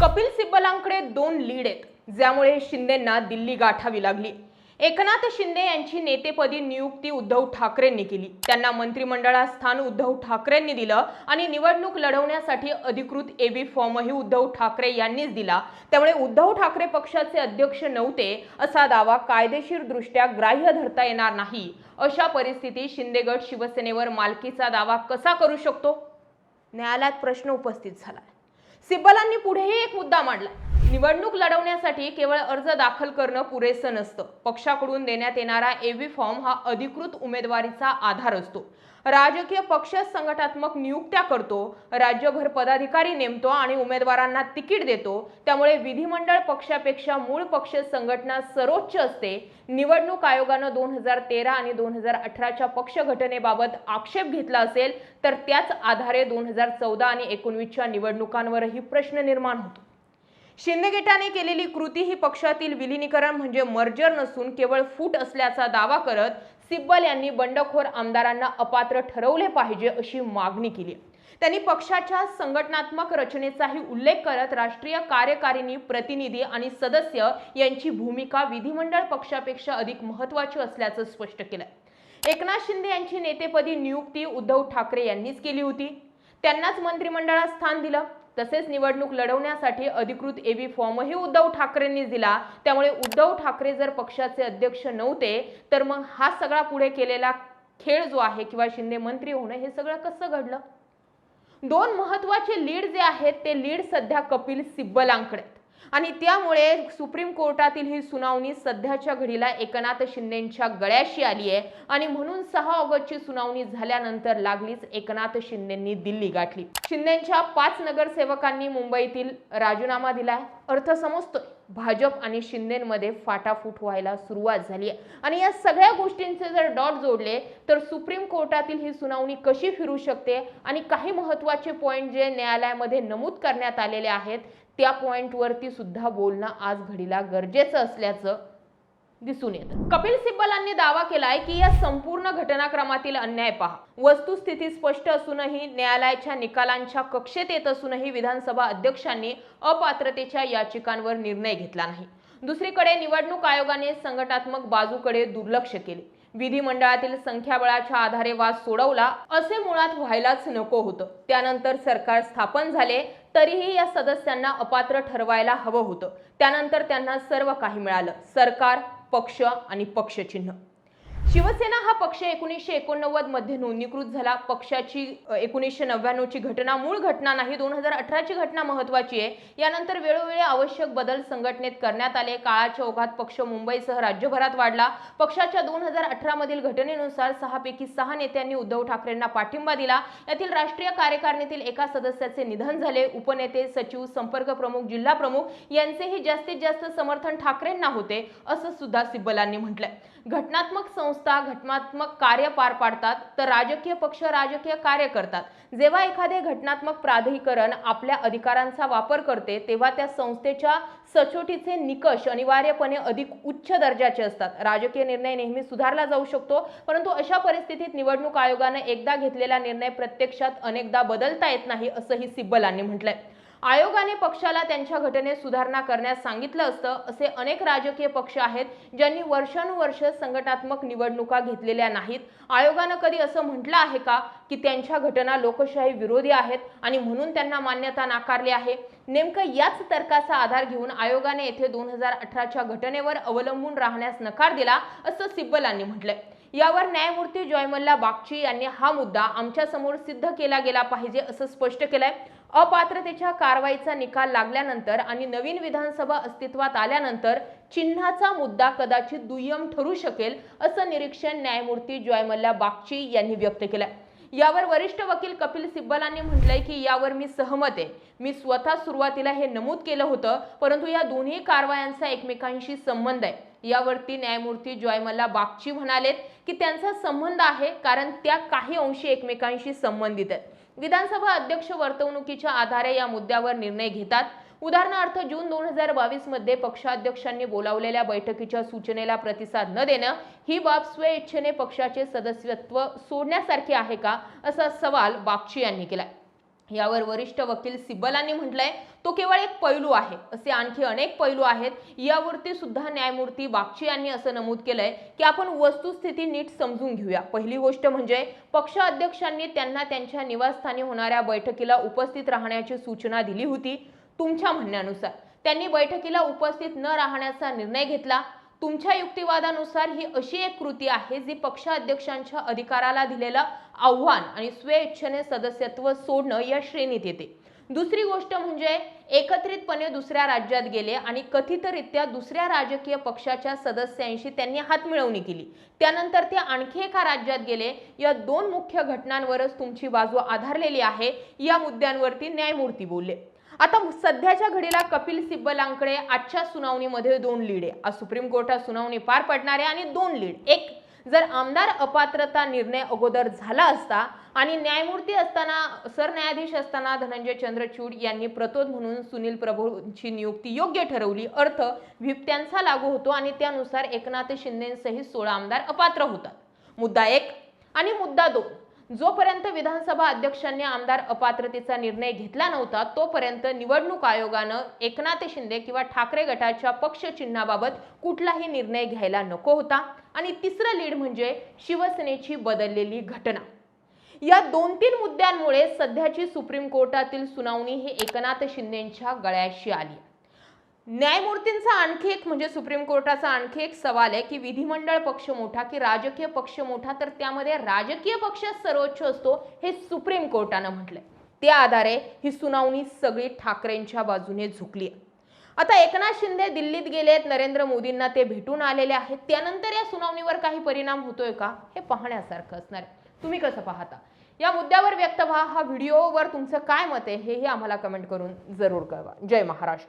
Kapil सिब्बलांकडे 2 lead आहेत, ज्यामुळे शिंदेंना दिल्ली गाठावी लागली। एकनाथ शिंदे यांची नेतेपदी नियुक्ती उद्धव ठाकरेंनी केली। त्यांना मंत्रिमंडळात स्थान उद्धव ठाकरेंनी दिलं आणि निवडणूक लढवण्यासाठी अधिकृत एबी फॉर्मही उद्धव ठाकरे यांनीच दिला। त्यामुळे उद्धव ठाकरे पक्षाचे अध्यक्ष नव्हते असा दावा कायदेशीरदृष्ट्या ग्राह्य धरता येणार नाही। अशा परिस्थितीत शिंदे गट शिवसेनेवर मालकीचा दावा कसा करू शकतो? न्यायालयात प्रश्न उपस्थित झाला। सिब्बलांनी पुढेही एक मुद्दा मांडला। निवडणूक लढवण्यासाठी केवळ अर्ज दाखल करणं पुरेसं नसतं। पक्षाकडून देण्यात येणारा एबी फॉर्म हा अधिकृत उमेदवारीचा आधार असतो। राजकीय पक्ष संघटनात्मक नियुक्त्या करतो, राज्यभर पदाधिकारी नेमतो आणि उमेदवारांना तिकीट देतो। त्यामुळे विधिमंडळ पक्षापेक्षा मूळ पक्ष संघटना सर्वोच्च असते। निवडणूक आयोगानं 2013 आणि 2018च्या पक्ष घटनेबाबत आक्षेप घेतला असेल तर त्याच आधारे 2014 आणि 19च्या निवडणुकांवरही प्रश्न निर्माण होतो। शिंदे गटाने केलेली कृती ही पक्षातील विलीनीकरण म्हणजे मर्जर नसून केवळ फूट असल्याचा दावा करत सिब्बल यांनी बंडखोर आमदारांना अपात्र ठरवले पाहिजे अशी मागणी केली। त्यांनी पक्षाच्या संघटनात्मक रचनेचाही उल्लेख करत राष्ट्रीय कार्यकारिणी प्रतिनिधी आणि सदस्य यांची भूमिका विधिमंडळ पक्षापेक्षा अधिक महत्त्वाची असल्याचं स्पष्ट केलं। एकनाथ शिंदे यांची नेतेपदी नियुक्ती उद्धव ठाकरे यांनीच केली होती। त्यांनाच मंत्रिमंडळात स्थान दिलं। तसेच निवडणूक लढवण्यासाठी अधिकृत एबी फॉर्मही उद्धव ठाकरेंनी दिला। त्यामुळे उद्धव ठाकरे जर पक्षाचे अध्यक्ष नव्हते तर मग हा सगळा पुढे केलेला खेळ जो आहे किंवा शिंदे मंत्री होणं हे सगळं कसं घडलं? 2 महत्त्वाचे लीड जे आहेत ते लीड सध्या कपिल सिब्बलांकडे आहेत आणि त्यामुळे सुप्रीम कोर्टातील ही सुनावणी सध्याच्या घडीला एकनाथ शिंदेंच्या गळ्याशी आली आहे आणि म्हणून 6 ऑगस्टची सुनावणी झाल्यानंतर लागलीच एकनाथ शिंदेंनी दिल्ली गाठली। शिंदेंच्या 5 नगरसेवकांनी मुंबईतील राजीनामा दिलाय। अर्थ समजतोय, भाजप आणि शिंदेंमध्ये फाटाफूट व्हायला सुरुवात झाली आहे आणि या सगळ्या गोष्टींचे जर डॉट जोडले तर सुप्रीम कोर्टातील ही सुनावणी कशी फिरू शकते आणि काही महत्त्वाचे पॉइंट जे न्यायालयामध्ये नमूद करण्यात आलेले आहेत त्या पॉइंटवरती सुद्धा बोलणं आज घडीला गरजेचं असल्याचं दिसून येतं। कपिल सिब्बलांनी दावा केलाय की या संपूर्ण घटनाक्रमातील अन्याय पहा। वस्तुस्थिती स्पष्ट असूनही न्यायालयाच्या निकालांच्या कक्षेत येत असूनही विधानसभा अध्यक्षांनी अपात्रतेच्या याचिकांवर निर्णय घेतला नाही। दुसरीकडे निवडणूक आयोगाने संघटनात्मक बाजूकडे दुर्लक्ष केले। विधिमंडळातील संख्याबळाच्या आधारे वाद सोडवला असे मुळात व्हायलाच नको होतं। त्यानंतर सरकार स्थापन झाले तरीही या सदस्यांना अपात्र ठरवायला हवं होतं। त्यानंतर त्यांना सर्व काही मिळालं, सरकार, पक्ष आणि पक्षचिन्ह। शिवसेना हा पक्ष 1989 मध्ये नोंदणीकृत झाला। पक्षाची 1999 ची घटना मूळ घटना नाही, 2018 ची घटना महत्त्वाची आहे। यानंतर वेळोवेळी आवश्यक बदल संघटनेत करण्यात आले। काळाच्या ओघात पक्ष मुंबईसह राज्यभरात वाढला। पक्षाच्या 2018 मधील घटनेनुसार 6 पैकी 6 नेत्यांनी उद्धव ठाकरेंना पाठिंबा दिला। यातील राष्ट्रीय कार्यकारिणीतील एका सदस्याचे निधन झाले। उपनेते, सचिव, संपर्क प्रमुख, जिल्हा प्रमुख यांचेही जास्तीत जास्त समर्थन ठाकरेंना होते असं सुद्धा सिब्बलांनी म्हटलंय। घटनात्मक संस्था घटनात्मक कार्य पार पाडतात तर राजकीय पक्ष राजकीय कार्य करतात। जेव्हा एखादे घटनात्मक प्राधिकरण आपल्या अधिकारांचा वापर करते तेव्हा त्या संस्थेच्या सचोटीचे निकष अनिवार्यपणे अधिक उच्च दर्जाचे असतात। राजकीय निर्णय नेहमी सुधारला जाऊ शकतो, परंतु अशा परिस्थितीत निवडणूक आयोगाने एकदा घेतलेला निर्णय प्रत्यक्षात अनेकदा बदलता येत नाही असंही सिब्बलांनी म्हटलंय। आयोगाने पक्षाला त्यांच्या घटनेत सुधारणा करण्यास सांगितलं असतं। असे अनेक राजकीय पक्ष आहेत ज्यांनी वर्षानुवर्ष संघटनात्मक निवडणुका घेतलेल्या नाहीत। आयोगाने कधी असं म्हटलं आहे का की त्यांच्या घटना लोकशाही विरोधी आहेत आणि म्हणून त्यांना मान्यता नाकारली आहे? नेमकं याच तर्काचा आधार घेऊन आयोगाने येथे 2018च्या घटनेवर अवलंबून राहण्यास नकार दिला असं सिब्बलांनी म्हटलंय। यावर न्यायमूर्ती जयमल्ला बागची यांनी हा मुद्दा आमच्या समोर सिद्ध केला गेला पाहिजे असं स्पष्ट केलंय। अपात्रतेच्या कारवाईचा निकाल लागल्यानंतर आणि नवीन विधानसभा अस्तित्वात आल्यानंतर चिन्हाचा मुद्दा कदाचित दुय्यम ठरू शकेल असं निरीक्षण न्यायमूर्ती जयमल्ला बागची यांनी व्यक्त केलंय। यावर वरिष्ठ वकील कपिल सिब्बलांनी म्हटलंय की यावर मी सहमत आहे। मी स्वतः सुरुवातीला हे नमूद केलं होतं, परंतु या दोन्ही कारवायांचा एकमेकांशी संबंध आहे। यावरती न्यायमूर्ती जयमल्ला बागची म्हणालेत की त्यांचा संबंध आहे कारण त्या काही अंशी एकमेकांशी संबंधित आहेत। विधानसभा अध्यक्ष वर्तवणुकीच्या आधारे या मुद्द्यावर निर्णय घेतात। उदाहरणार्थ जून 2022 मध्ये पक्षाध्यक्षांनी बोलावलेल्या बैठकीच्या सूचनेला प्रतिसाद न देणं ही बाब स्वेच्छेने पक्षाचे सदस्यत्व सोडण्यासारखी आहे का असा सवाल बागची यांनी केला। यावर वरिष्ठ वकील सिब्बलांनी म्हटलंय तो केवळ एक पैलू आहे, असे आणखी अनेक पैलू आहेत. यावरती सुद्धा न्यायमूर्ती बागची यांनी असं नमूद केलंय की आपण वस्तुस्थिती नीट समजून घेऊया. पहिली गोष्ट म्हणजे पक्ष अध्यक्षांनी त्यांना त्यांच्या निवासस्थानी होणाऱ्या बैठकीला उपस्थित राहण्याची सूचना दिली होती. तुमच्या म्हणण्यानुसार त्यांनी बैठकीला उपस्थित न राहण्याचा निर्णय घेतला. तुमच्या युक्तिवादानुसार ही अशी एक कृती आहे जी पक्षाध्यक्षांच्या अधिकाराला दिलेलं आव्हान आणि स्वेच्छेने सदस्यत्व सोडणं या श्रेणीत येते. दुसरी गोष्ट म्हणजे एकत्रितपणे दुसऱ्या राज्यात गेले आणि कथितरित्या दुसऱ्या राजकीय पक्षाच्या सदस्यांशी त्यांनी हातमिळवणी केली. त्यानंतर ते आणखी एका राज्यात गेले. या दोन मुख्य घटनांवरच तुमची बाजू आधारलेली आहे. या मुद्द्यांवरती न्यायमूर्ती बोलले. आता सध्याच्या घडीला कपिल सिब्बलांकडे आजच्या सुनावणीमध्ये 2 लीड आहे. आज सुप्रीम कोर्टात सुनावणी पार पडणार आहे आणि 2 लीड. एक, जर आमदार अपात्रता निर्णय अगोदर झाला असता आणि न्यायमूर्ती असताना सरन्यायाधीश असताना धनंजय चंद्रचूड यांनी प्रतोद म्हणून सुनील प्रभूंची नियुक्ती योग्य ठरवली, अर्थ व्हीप त्यांचा लागू होतो आणि त्यानुसार एकनाथ शिंदेसहित 16 आमदार अपात्र होतात. मुद्दा 1 आणि मुद्दा 2, जोपर्यंत विधानसभा अध्यक्षांनी आमदार अपात्रतेचा निर्णय घेतला नव्हता तोपर्यंत निवडणूक आयोगानं एकनाथ शिंदे किंवा ठाकरे गटाच्या पक्ष चिन्हाबाबत कुठलाही निर्णय घ्यायला नको होता. आणि तिसरं लीड म्हणजे शिवसेनेची बदललेली घटना. या 2-3 मुद्द्यांमुळे सध्याची सुप्रीम कोर्टातील सुनावणी ही एकनाथ शिंदेंच्या गळ्याशी आली. न्यायमूर्तींचा आणखी एक म्हणजे सुप्रीम कोर्टाचा आणखी एक सवाल आहे की विधिमंडळ पक्ष मोठा की राजकीय पक्ष मोठा, तर त्यामध्ये राजकीय पक्ष सर्वोच्च असतो हे सुप्रीम कोर्टानं म्हटलंय. त्या आधारे ही सुनावणी सगळी ठाकरेंच्या बाजूने झुकली आहे. आता एकनाथ शिंदे दिल्लीत गेलेत, नरेंद्र मोदींना ते भेटून आलेले आहेत. त्यानंतर या सुनावणीवर काही परिणाम होतोय का हे पाहण्यासारखं असणार आहे. तुम्ही कसं पाहता या मुद्द्यावर व्यक्त व्हा. हा व्हिडिओवर तुमचं काय मत आहे हेही आम्हाला कमेंट करून जरूर कळवा. जय महाराष्ट्र.